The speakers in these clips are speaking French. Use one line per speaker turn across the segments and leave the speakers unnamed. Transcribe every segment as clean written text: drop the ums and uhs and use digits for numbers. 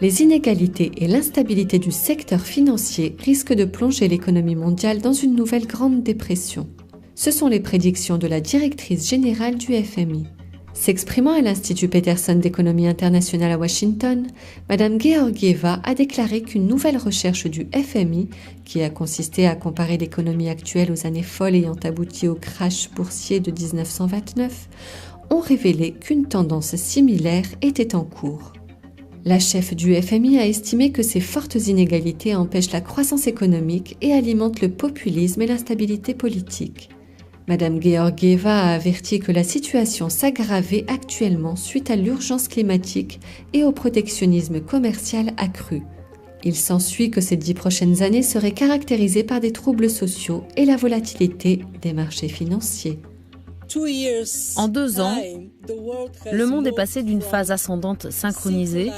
Les inégalités et l'instabilité du secteur financier risquent de plonger l'économie mondiale dans une nouvelle grande dépression. Ce sont les prédictions de la directrice générale du FMI. S'exprimant à l'Institut Peterson d'économie internationale à Washington, Mme Georgieva a déclaré qu'une nouvelle recherche du FMI, qui a consisté à comparer l'économie actuelle aux années folles ayant abouti au crash boursier de 1929, ont révélé qu'une tendance similaire était en cours. La chef du FMI a estimé que ces fortes inégalités empêchent la croissance économique et alimentent le populisme et l'instabilité politique. Mme Georgieva a averti que la situation s'aggravait actuellement suite à l'urgence climatique et au protectionnisme commercial accru. Il s'ensuit que ces 10 prochaines années seraient caractérisées par des troubles sociaux et la volatilité des marchés financiers.
En 2 ans, le monde est passé d'une phase ascendante synchronisée,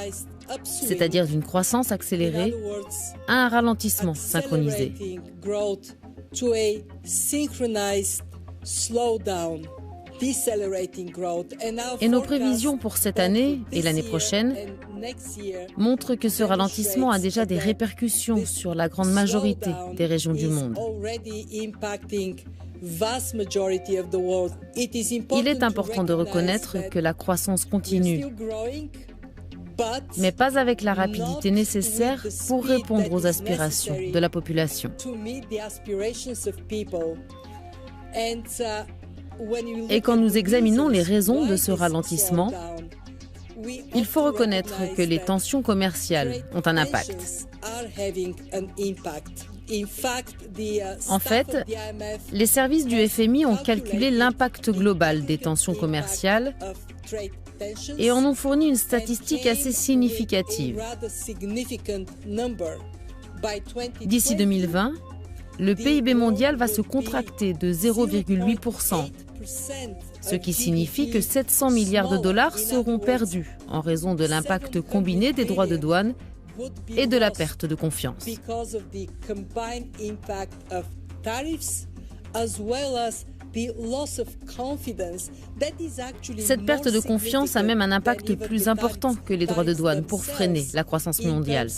c'est-à-dire d'une croissance accélérée, à un ralentissement synchronisé. Et nos prévisions pour cette année et l'année prochaine montrent que ce ralentissement a déjà des répercussions sur la grande majorité des régions du monde. Il est important de reconnaître que la croissance continue, mais pas avec la rapidité nécessaire pour répondre aux aspirations de la population. Et quand nous examinons les raisons de ce ralentissement, il faut reconnaître que les tensions commerciales ont un impact. En fait, les services du FMI ont calculé l'impact global des tensions commerciales et en ont fourni une statistique assez significative. D'ici 2020, le PIB mondial va se contracter de 0,8%, ce qui signifie que 700 milliards de dollars seront perdus en raison de l'impact combiné des droits de douane et de la perte de confiance. Cette perte de confiance a même un impact plus important que les droits de douane pour freiner la croissance mondiale.